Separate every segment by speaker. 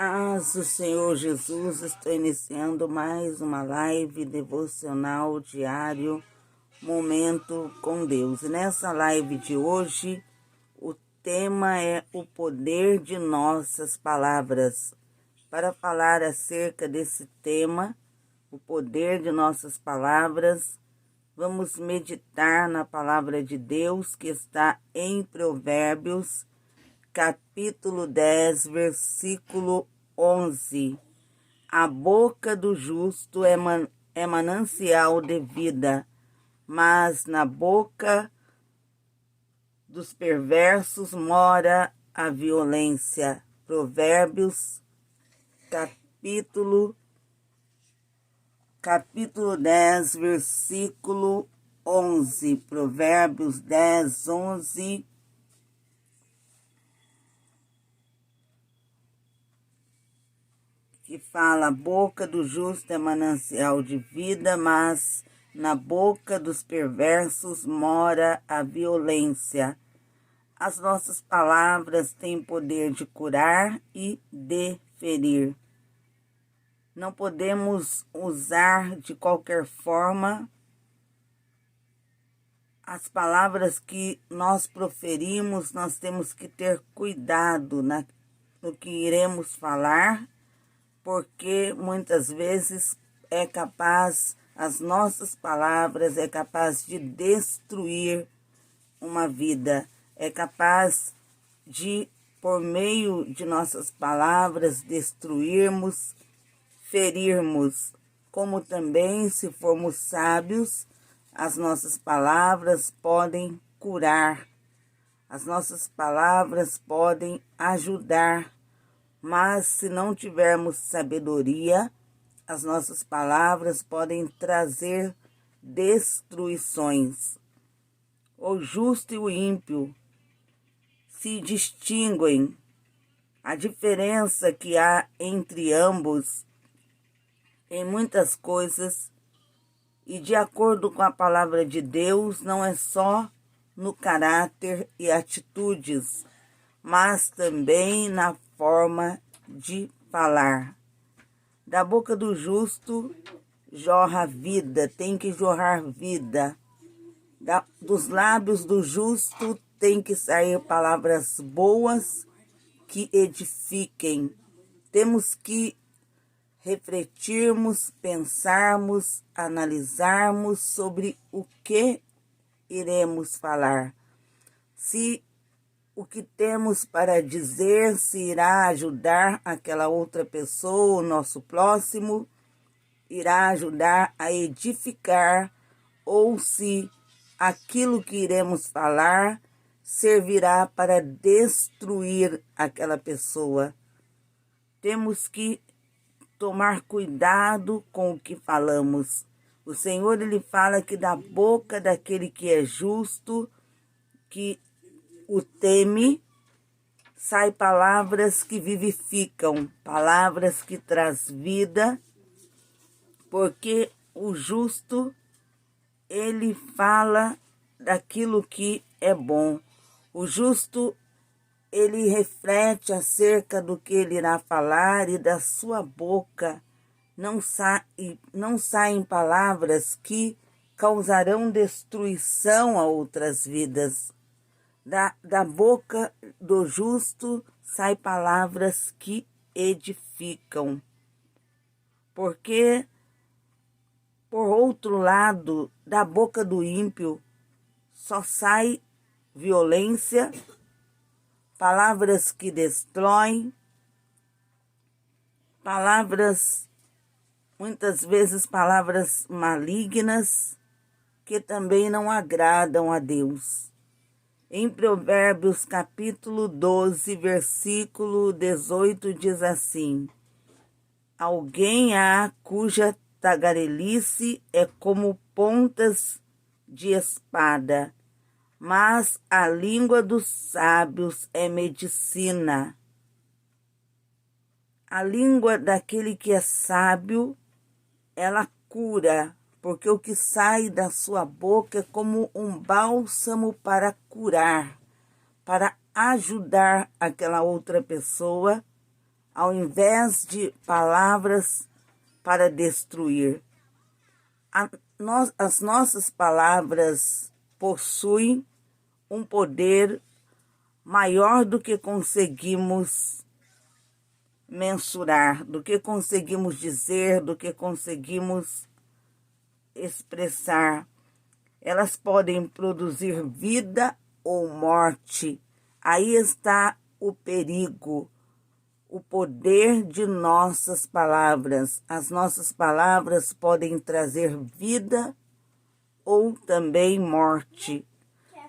Speaker 1: Paz do Senhor Jesus, estou iniciando mais uma live devocional diário, Momento com Deus. E nessa live de hoje, o tema é o poder de nossas palavras. Para falar acerca desse tema, o poder de nossas palavras, vamos meditar na palavra de Deus que está em Provérbios, capítulo 10, versículo 11. A boca do justo é manancial de vida, mas na boca dos perversos mora a violência. Provérbios, capítulo 10, versículo 11. Provérbios 10, 11. Que fala: a boca do justo é manancial de vida, mas na boca dos perversos mora a violência. As nossas palavras têm poder de curar e de ferir. Não podemos usar de qualquer forma as palavras que nós proferimos. Nós temos que ter cuidado no que iremos falar, porque muitas vezes as nossas palavras é capaz de destruir uma vida, é capaz de, por meio de nossas palavras, destruirmos, ferirmos, como também, se formos sábios, as nossas palavras podem curar, as nossas palavras podem ajudar. Mas se não tivermos sabedoria, as nossas palavras podem trazer destruições. O justo e o ímpio se distinguem. A diferença que há entre ambos em muitas coisas, e de acordo com a palavra de Deus, não é só no caráter e atitudes, mas também na forma de falar. Da boca do justo jorra vida, tem que jorrar vida. Dos lábios do justo tem que sair palavras boas que edifiquem. Temos que refletirmos, pensarmos, analisarmos sobre o que iremos falar. Se o que temos para dizer se irá ajudar aquela outra pessoa, o nosso próximo, irá ajudar a edificar, ou se aquilo que iremos falar servirá para destruir aquela pessoa. Temos que tomar cuidado com o que falamos. O Senhor, Ele fala que da boca daquele que é justo, que o teme, sai palavras que vivificam, palavras que traz vida, porque o justo, ele fala daquilo que é bom. O justo, ele reflete acerca do que ele irá falar, e da sua boca não saem palavras que causarão destruição a outras vidas. Da boca do justo saem palavras que edificam. Porque, por outro lado, da boca do ímpio só sai violência, palavras que destroem, palavras, muitas vezes palavras malignas, que também não agradam a Deus. Em Provérbios, capítulo 12, versículo 18, diz assim: alguém há cuja tagarelice é como pontas de espada, mas a língua dos sábios é medicina. A língua daquele que é sábio, ela cura, porque o que sai da sua boca é como um bálsamo para curar, para ajudar aquela outra pessoa ao invés de palavras para destruir. As nossas palavras possuem um poder maior do que conseguimos mensurar, do que conseguimos dizer, do que conseguimos expressar. Elas podem produzir vida ou morte. Aí está o perigo, o poder de nossas palavras. As nossas palavras podem trazer vida ou também morte.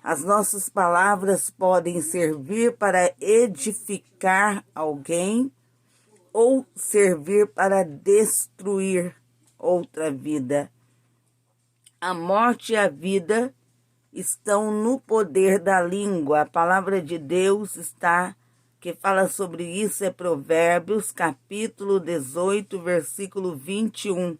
Speaker 1: As nossas palavras podem servir para edificar alguém ou servir para destruir outra vida. A morte e a vida estão no poder da língua. A palavra de Deus que fala sobre isso é Provérbios, capítulo 18, versículo 21.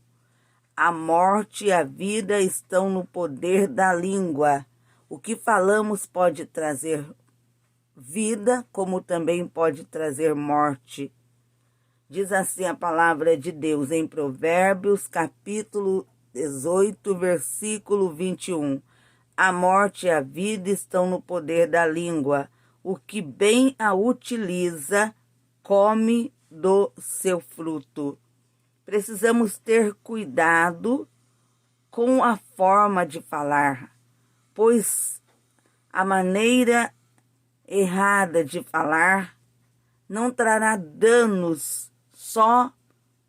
Speaker 1: A morte e a vida estão no poder da língua. O que falamos pode trazer vida, como também pode trazer morte. Diz assim a palavra de Deus em Provérbios, capítulo 18, versículo 21. A morte e a vida estão no poder da língua. O que bem a utiliza, come do seu fruto. Precisamos ter cuidado com a forma de falar, pois a maneira errada de falar não trará danos só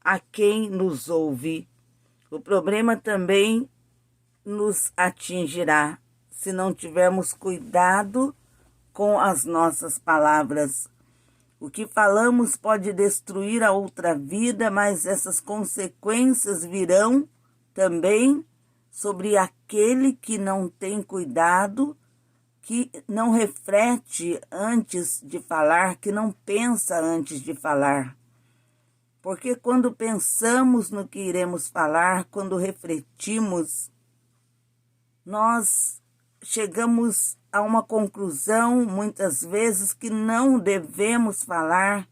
Speaker 1: a quem nos ouve. O problema também nos atingirá se não tivermos cuidado com as nossas palavras. O que falamos pode destruir a outra vida, mas essas consequências virão também sobre aquele que não tem cuidado, que não reflete antes de falar, que não pensa antes de falar. Porque quando pensamos no que iremos falar, quando refletimos, nós chegamos a uma conclusão, muitas vezes, que não devemos falar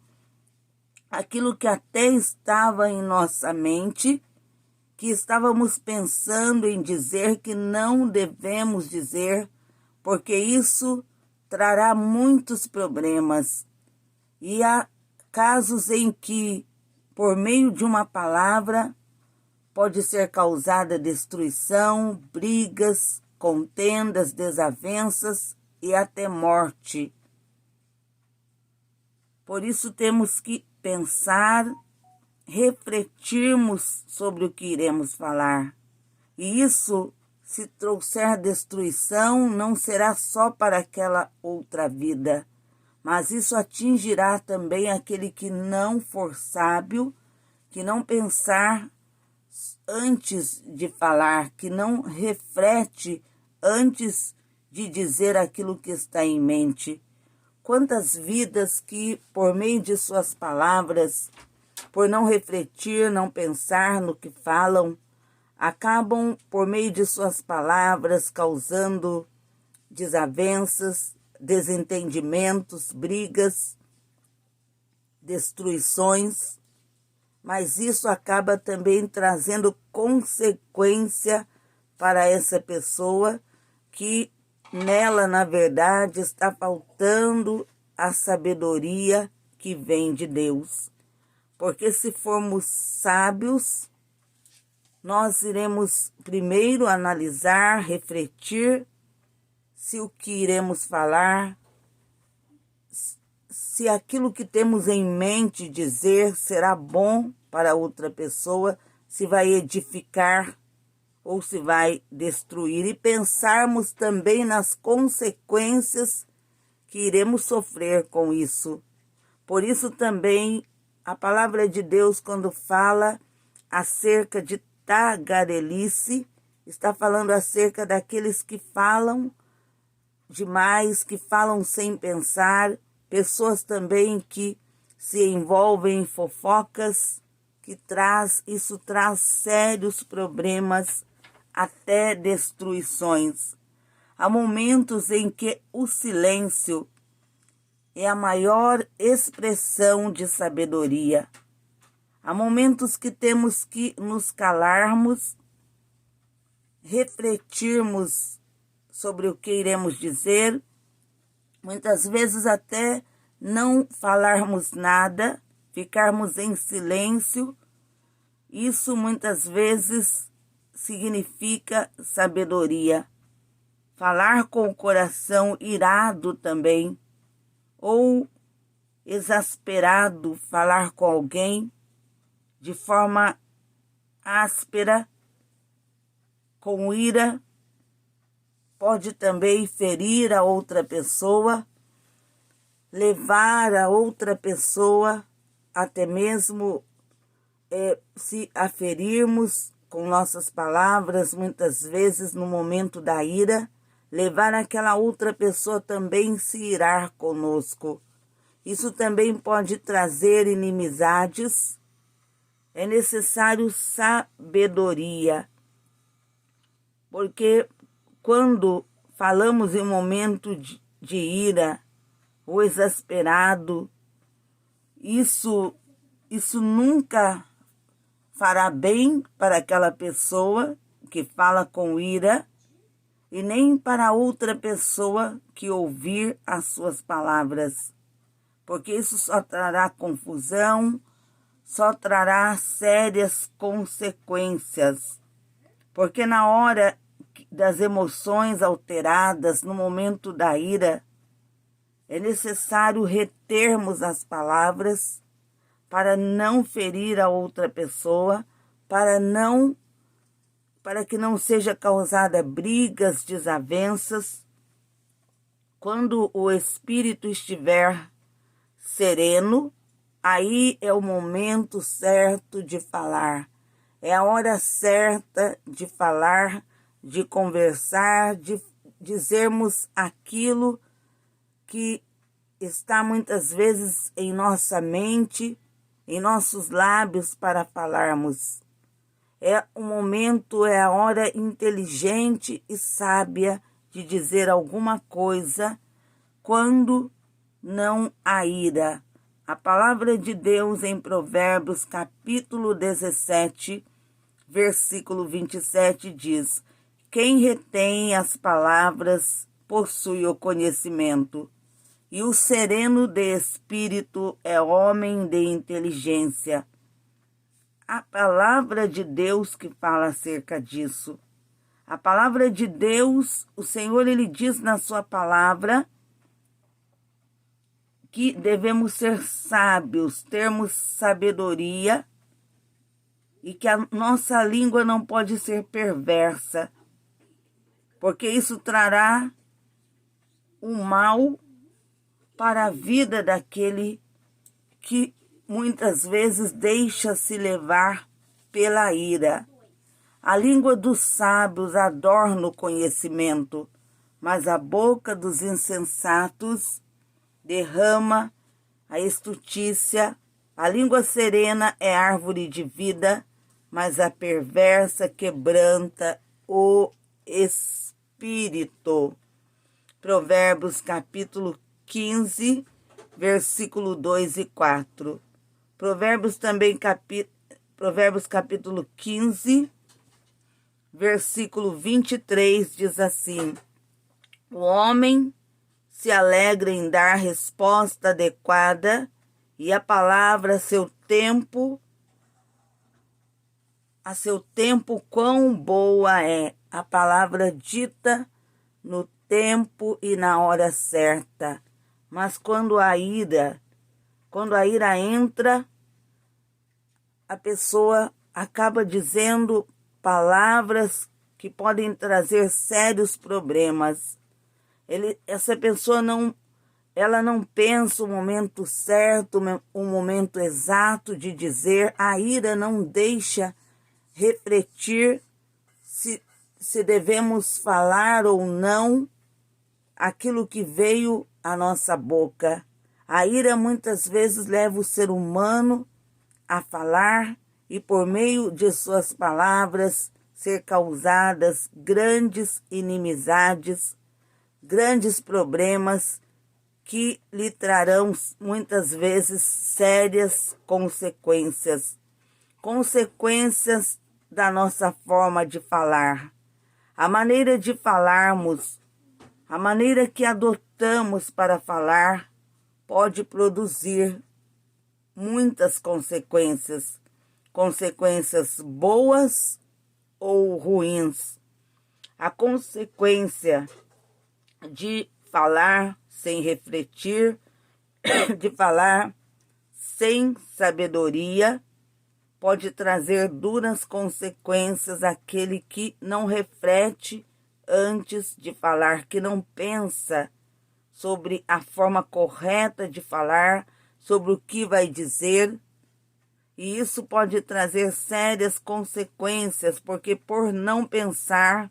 Speaker 1: aquilo que até estava em nossa mente, que estávamos pensando em dizer, que não devemos dizer, porque isso trará muitos problemas. E há casos em que, por meio de uma palavra, pode ser causada destruição, brigas, contendas, desavenças e até morte. Por isso temos que pensar, refletirmos sobre o que iremos falar. E isso, se trouxer destruição, não será só para aquela outra vida, mas isso atingirá também aquele que não for sábio, que não pensar antes de falar, que não reflete antes de dizer aquilo que está em mente. Quantas vidas que, por meio de suas palavras, por não refletir, não pensar no que falam, acabam, por meio de suas palavras, causando desavenças, desentendimentos, brigas, destruições, mas isso acaba também trazendo consequência para essa pessoa que nela, na verdade, está faltando a sabedoria que vem de Deus. Porque se formos sábios, nós iremos primeiro analisar, refletir se o que iremos falar, se aquilo que temos em mente dizer será bom para outra pessoa, se vai edificar ou se vai destruir, e pensarmos também nas consequências que iremos sofrer com isso. Por isso também a palavra de Deus, quando fala acerca de tagarelice, está falando acerca daqueles que falam demais, que falam sem pensar, pessoas também que se envolvem em fofocas, isso traz sérios problemas, até destruições. Há momentos em que o silêncio é a maior expressão de sabedoria. Há momentos que temos que nos calarmos, refletirmos sobre o que iremos dizer, muitas vezes até não falarmos nada, ficarmos em silêncio. Isso muitas vezes significa sabedoria. Falar com o coração irado também, ou exasperado, falar com alguém de forma áspera, com ira, pode também ferir a outra pessoa, levar a outra pessoa até mesmo se aferirmos com nossas palavras, muitas vezes no momento da ira, levar aquela outra pessoa também se irar conosco. Isso também pode trazer inimizades. É necessário sabedoria, porque quando falamos em momento de ira ou exasperado, isso nunca fará bem para aquela pessoa que fala com ira e nem para outra pessoa que ouvir as suas palavras, porque isso só trará confusão, só trará sérias consequências, porque na hora das emoções alteradas, no momento da ira, é necessário retermos as palavras para não ferir a outra pessoa, para que não seja causada brigas, desavenças. Quando o espírito estiver sereno, aí é o momento certo de falar, é a hora certa de falar, de conversar, de dizermos aquilo que está muitas vezes em nossa mente, em nossos lábios para falarmos. É o momento, é a hora inteligente e sábia de dizer alguma coisa quando não há ira. A palavra de Deus em Provérbios, capítulo 17, versículo 27, diz: quem retém as palavras possui o conhecimento, e o sereno de espírito é homem de inteligência. A palavra de Deus que fala acerca disso. A palavra de Deus, o Senhor, Ele diz na sua palavra que devemos ser sábios, termos sabedoria e que a nossa língua não pode ser perversa, porque isso trará o mal para a vida daquele que muitas vezes deixa-se levar pela ira. A língua dos sábios adorna o conhecimento, mas a boca dos insensatos derrama a estutícia. A língua serena é árvore de vida, mas a perversa quebranta o espírito. Provérbios capítulo 15, versículo 2 e 4. Provérbios capítulo 15, versículo 23 diz assim: o homem se alegra em dar resposta adequada, e a palavra a seu tempo quão boa é a palavra dita no tempo e na hora certa. Mas quando a ira entra, a pessoa acaba dizendo palavras que podem trazer sérios problemas. Essa pessoa não pensa o momento certo, o momento exato de dizer. A ira não deixa refletir se devemos falar ou não aquilo que veio à nossa boca. A ira muitas vezes leva o ser humano a falar e, por meio de suas palavras, ser causadas grandes inimizades, grandes problemas que lhe trarão muitas vezes sérias consequências. Consequências da nossa forma de falar. A maneira de falarmos, a maneira que adotamos para falar pode produzir muitas consequências. Consequências boas ou ruins. A consequência de falar sem refletir, de falar sem sabedoria, pode trazer duras consequências àquele que não reflete antes de falar, que não pensa sobre a forma correta de falar, sobre o que vai dizer. E isso pode trazer sérias consequências, porque por não pensar,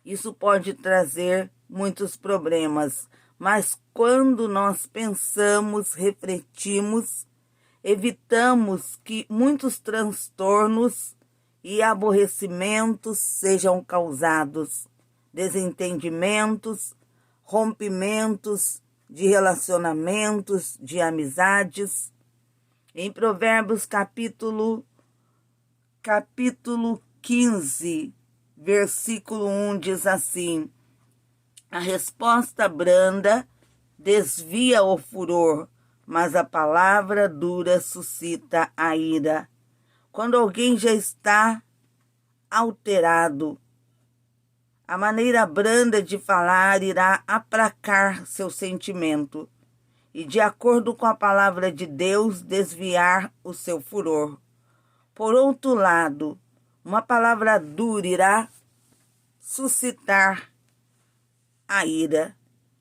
Speaker 1: isso pode trazer muitos problemas. Mas quando nós pensamos, refletimos, evitamos que muitos transtornos e aborrecimentos sejam causados, desentendimentos, rompimentos de relacionamentos, de amizades. Em Provérbios capítulo 15, versículo 1 diz assim: a resposta branda desvia o furor, mas a palavra dura suscita a ira. Quando alguém já está alterado, a maneira branda de falar irá aplacar seu sentimento e, de acordo com a palavra de Deus, desviar o seu furor. Por outro lado, uma palavra dura irá suscitar a ira.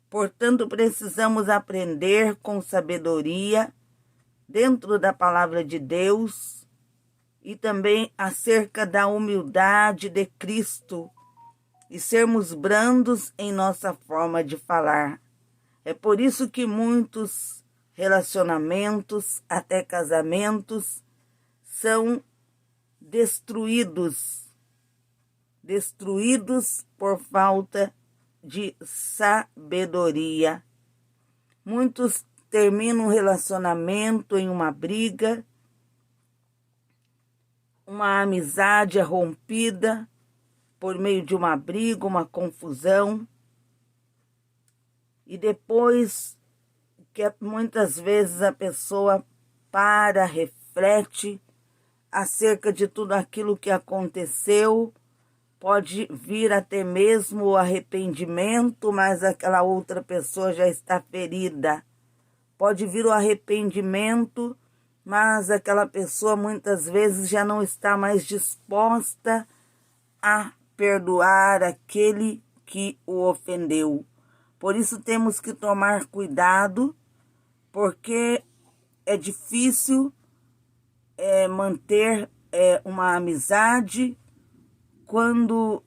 Speaker 1: Portanto, precisamos aprender com sabedoria dentro da palavra de Deus e também acerca da humildade de Cristo e sermos brandos em nossa forma de falar. É por isso que muitos relacionamentos, até casamentos, são destruídos por falta de sabedoria. Muitos terminam um relacionamento em uma briga, uma amizade é rompida por meio de uma briga, uma confusão. E depois que muitas vezes a pessoa para, reflete acerca de tudo aquilo que aconteceu, pode vir até mesmo o arrependimento, mas aquela outra pessoa já está ferida. Pode vir o arrependimento, mas aquela pessoa muitas vezes já não está mais disposta a perdoar aquele que o ofendeu. Por isso temos que tomar cuidado, porque é difícil manter uma amizade quando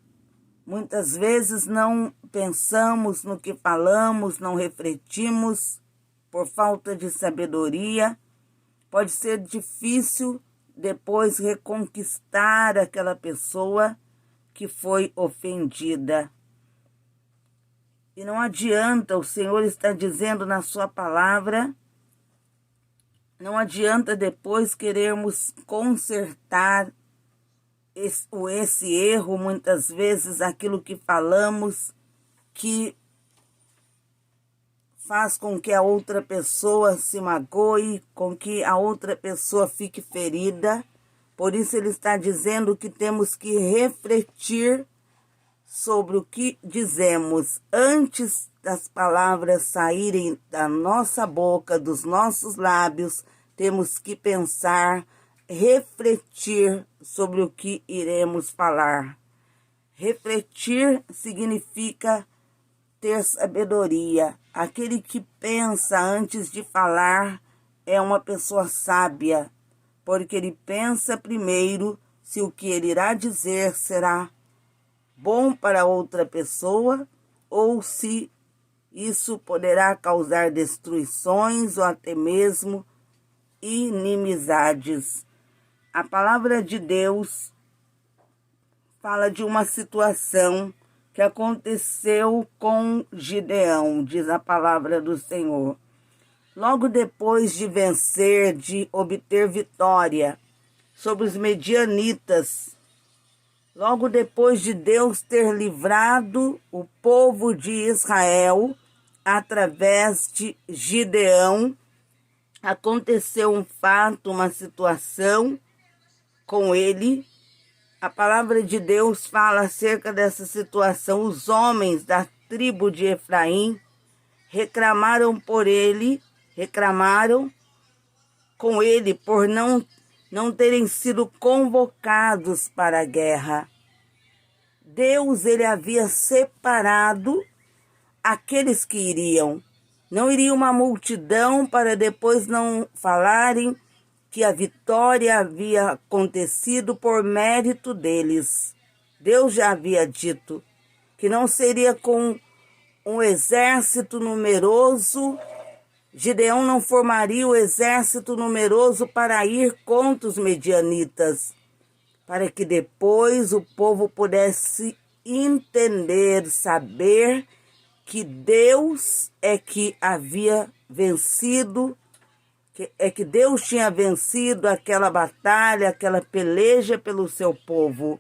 Speaker 1: muitas vezes não pensamos no que falamos, não refletimos por falta de sabedoria. Pode ser difícil depois reconquistar aquela pessoa que foi ofendida. E não adianta, o Senhor está dizendo na sua palavra, não adianta depois querermos consertar esse erro, muitas vezes aquilo que falamos que faz com que a outra pessoa se magoe, com que a outra pessoa fique ferida. Por isso ele está dizendo que temos que refletir sobre o que dizemos antes das palavras saírem da nossa boca, dos nossos lábios. Temos que pensar, refletir sobre o que iremos falar. Refletir significa ter sabedoria. Aquele que pensa antes de falar é uma pessoa sábia, porque ele pensa primeiro se o que ele irá dizer será bom para outra pessoa ou se isso poderá causar destruições ou até mesmo inimizades. A palavra de Deus fala de uma situação que aconteceu com Gideão, diz a palavra do Senhor. Logo depois de vencer, de obter vitória sobre os medianitas, logo depois de Deus ter livrado o povo de Israel através de Gideão, aconteceu um fato, uma situação com ele. A palavra de Deus fala acerca dessa situação. Os homens da tribo de Efraim reclamaram com ele por não terem sido convocados para a guerra. Deus, ele havia separado aqueles que iriam. Não iria uma multidão para depois não falarem que a vitória havia acontecido por mérito deles. Deus já havia dito que não seria com um exército numeroso. Gideão não formaria o exército numeroso para ir contra os medianitas, para que depois o povo pudesse entender, saber que Deus é que havia vencido, que Deus tinha vencido aquela batalha, aquela peleja pelo seu povo.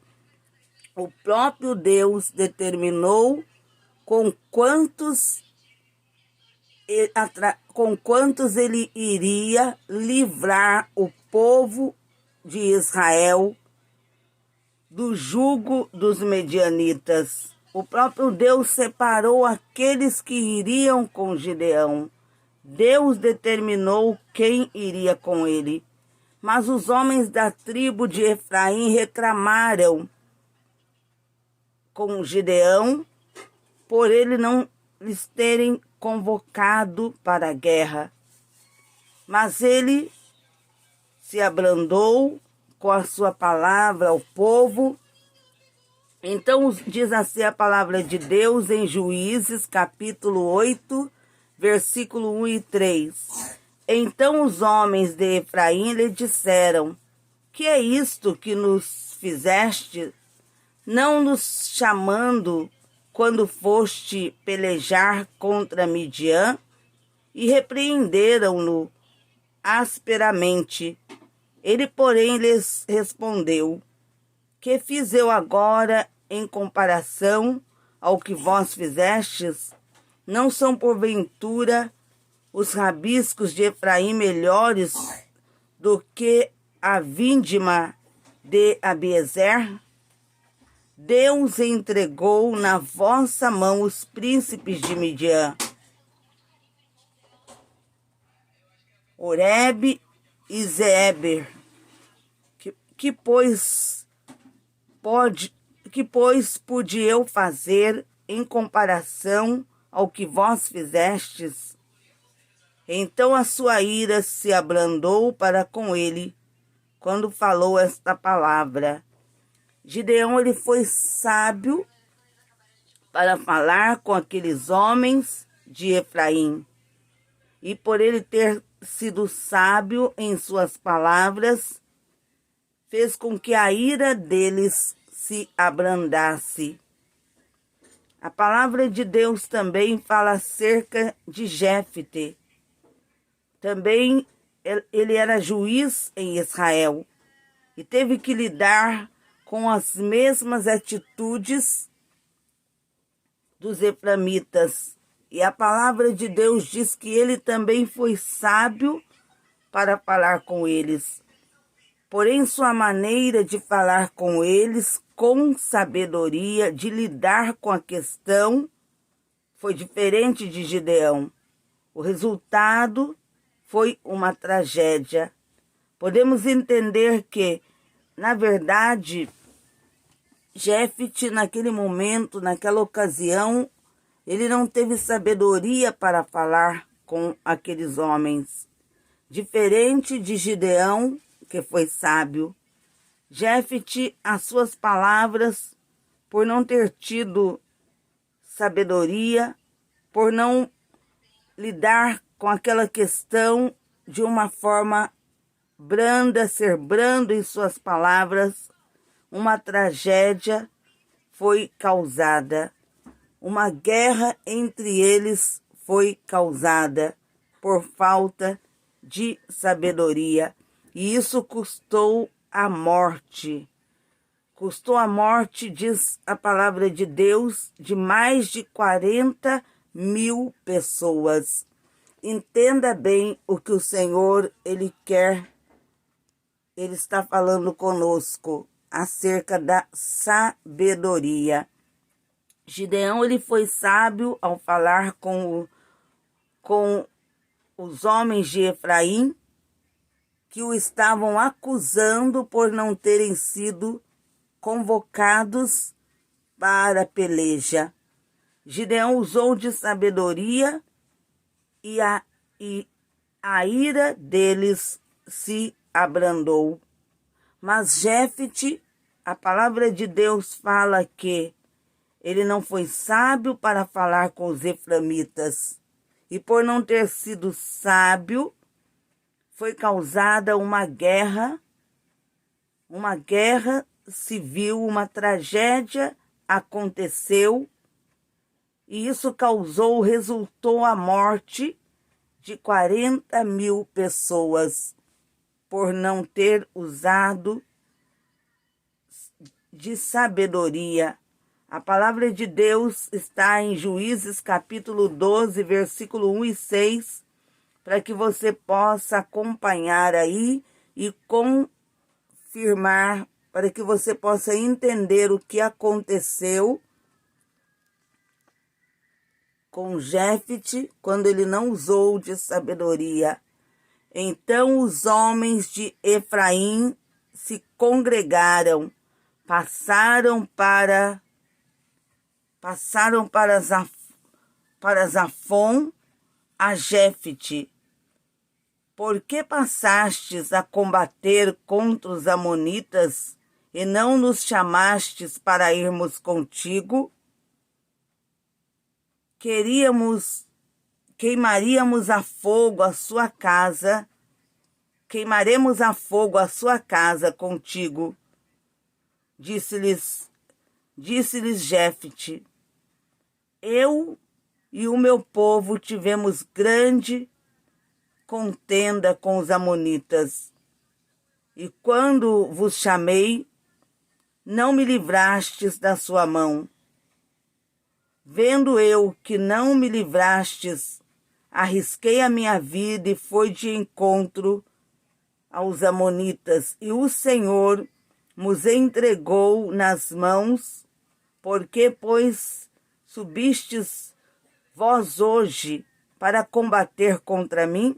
Speaker 1: O próprio Deus determinou com quantos ele iria livrar o povo de Israel do jugo dos medianitas. O próprio Deus separou aqueles que iriam com Gideão. Deus determinou quem iria com ele. Mas os homens da tribo de Efraim reclamaram com Gideão por ele não lhes terem convocado para a guerra. Mas ele se abrandou com a sua palavra ao povo. Então diz assim a palavra de Deus em Juízes, capítulo 8, versículo 1 e 3. Então os homens de Efraim lhe disseram: que é isto que nos fizeste, não nos chamando quando foste pelejar contra Midian? E repreenderam-no asperamente. Ele, porém, lhes respondeu: que fiz eu agora em comparação ao que vós fizestes? Não são porventura os rabiscos de Efraim melhores do que a vindima de Abiezer? Deus entregou na vossa mão os príncipes de Midian, Oreb e Zeeber. Que pois pude eu fazer em comparação ao que vós fizestes? Então a sua ira se abrandou para com ele, quando falou esta palavra. Gideão, ele foi sábio para falar com aqueles homens de Efraim. E por ele ter sido sábio em suas palavras, fez com que a ira deles se abrandasse. A palavra de Deus também fala acerca de Jefté. Também ele era juiz em Israel e teve que lidar com as mesmas atitudes dos eframitas. E a palavra de Deus diz que ele também foi sábio para falar com eles. Porém, sua maneira de falar com eles com sabedoria, de lidar com a questão, foi diferente de Gideão. O resultado foi uma tragédia. Podemos entender que, na verdade, Jefté, naquele momento, naquela ocasião, ele não teve sabedoria para falar com aqueles homens. Diferente de Gideão, que foi sábio, Jefté, as suas palavras, por não ter tido sabedoria, por não lidar com aquela questão de uma forma branda, ser brando em suas palavras, uma tragédia foi causada. uma guerra entre eles foi causada por falta de sabedoria, e isso custou a morte. Custou a morte, diz a palavra de Deus, de mais de 40.000 pessoas. Entenda bem o que o Senhor, Ele quer. Ele está falando conosco acerca da sabedoria. Gideão, ele foi sábio ao falar com os homens de Efraim, que o estavam acusando por não terem sido convocados para a peleja. Gideão usou de sabedoria e a ira deles se abrandou. Mas Jefte, a palavra de Deus fala que ele não foi sábio para falar com os eframitas. E por não ter sido sábio, foi causada uma guerra civil, uma tragédia aconteceu, e isso resultou a morte de 40.000 pessoas por não ter usado de sabedoria. A palavra de Deus está em Juízes capítulo 12, versículo 1 e 6, para que você possa acompanhar aí e confirmar, para que você possa entender o que aconteceu com Jefte quando ele não usou de sabedoria. Então os homens de Efraim se congregaram, passaram para Zafon a Jefte. Por que passastes a combater contra os amonitas e não nos chamastes para irmos contigo? Queimaremos a fogo a sua casa contigo. Disse-lhes Jefte: eu e o meu povo tivemos grande contenda com os amonitas, e quando vos chamei, não me livrastes da sua mão. Vendo eu que não me livrastes, arrisquei a minha vida e fui de encontro aos amonitas, e o Senhor nos entregou nas mãos. Porque, pois, subistes vós hoje para combater contra mim?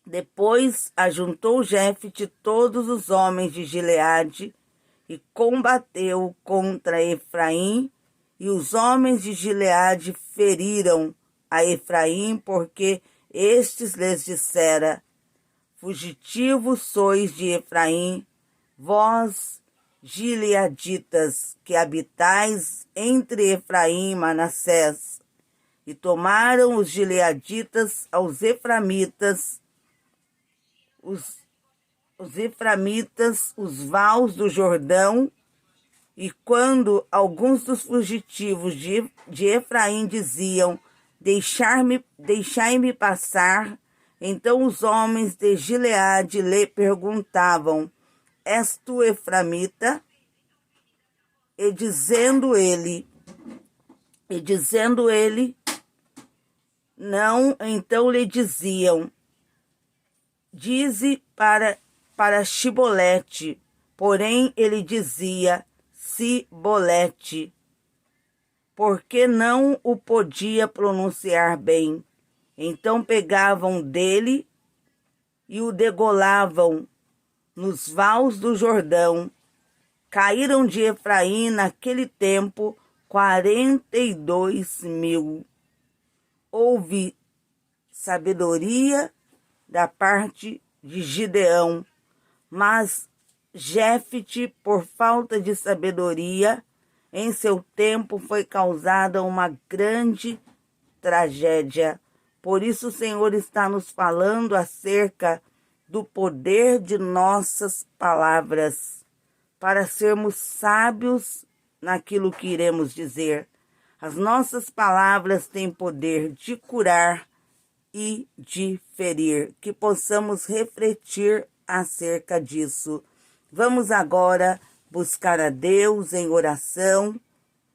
Speaker 1: Depois ajuntou Jefte todos os homens de Gileade e combateu contra Efraim, e os homens de Gileade feriram a Efraim, porque estes lhes dissera: fugitivos sois de Efraim, vós, gileaditas, que habitais entre Efraim e Manassés. E tomaram os gileaditas aos eframitas, os vales do Jordão, e quando alguns dos fugitivos de Efraim diziam: deixai-me passar, então os homens de Gileade lhe perguntavam: és tu eframita? E dizendo ele, não, então lhe diziam: dize para Shibolete. Porém ele dizia Sibolete, porque não o podia pronunciar bem. Então pegavam dele e o degolavam nos vales do Jordão. Caíram de Efraim naquele tempo 42.000. Houve sabedoria da parte de Gideão, mas Jefte, por falta de sabedoria, em seu tempo foi causada uma grande tragédia. Por isso o Senhor está nos falando acerca do poder de nossas palavras, para sermos sábios naquilo que iremos dizer. As nossas palavras têm poder de curar e de ferir, que possamos refletir acerca disso. Vamos agora buscar a Deus em oração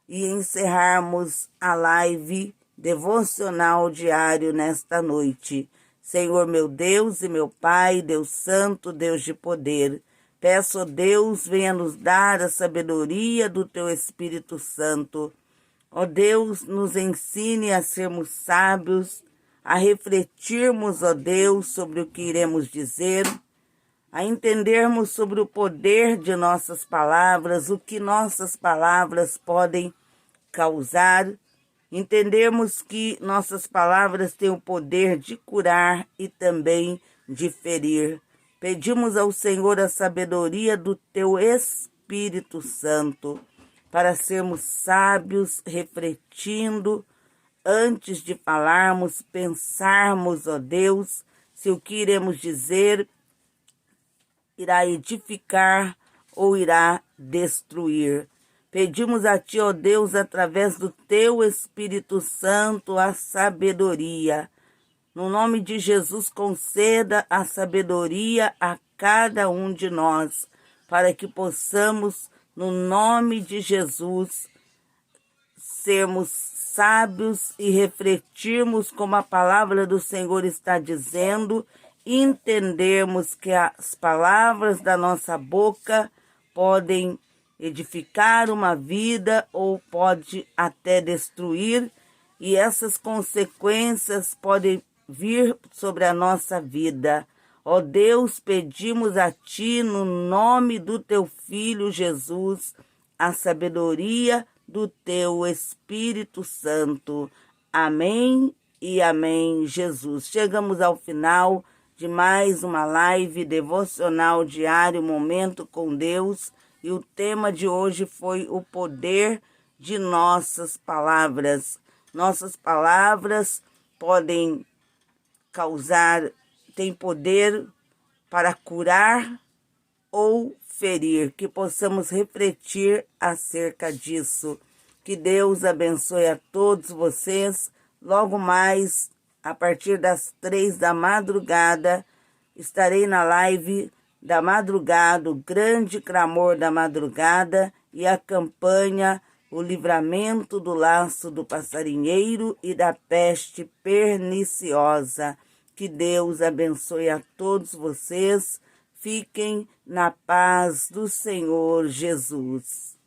Speaker 1: e encerrarmos a live devocional diário nesta noite. Senhor meu Deus e meu Pai, Deus Santo, Deus de poder, peço a Deus, venha nos dar a sabedoria do Teu Espírito Santo. Ó Deus, nos ensine a sermos sábios, a refletirmos, ó Deus, sobre o que iremos dizer, a entendermos sobre o poder de nossas palavras, o que nossas palavras podem causar, entendermos que nossas palavras têm o poder de curar e também de ferir. Pedimos ao Senhor a sabedoria do Teu Espírito Santo, para sermos sábios, refletindo, antes de falarmos, pensarmos, ó Deus, se o que iremos dizer irá edificar ou irá destruir. Pedimos a Ti, ó Deus, através do Teu Espírito Santo, a sabedoria. No nome de Jesus, conceda a sabedoria a cada um de nós, para que possamos, no nome de Jesus, sermos sábios e refletirmos como a palavra do Senhor está dizendo, entendermos que as palavras da nossa boca podem edificar uma vida ou pode até destruir, e essas consequências podem vir sobre a nossa vida. Ó Deus, pedimos a Ti, no nome do Teu Filho Jesus, a sabedoria do Teu Espírito Santo. Amém e amém, Jesus. Chegamos ao final de mais uma live devocional diário, Momento com Deus, e o tema de hoje foi o poder de nossas palavras. Nossas palavras podem causar, têm poder para curar ou ferir, que possamos refletir acerca disso. Que Deus abençoe a todos vocês. Logo mais, a partir das 3 da madrugada, estarei na live da madrugada, o grande clamor da madrugada e a campanha O Livramento do Laço do Passarinheiro e da Peste Perniciosa. Que Deus abençoe a todos vocês. Fiquem na paz do Senhor Jesus.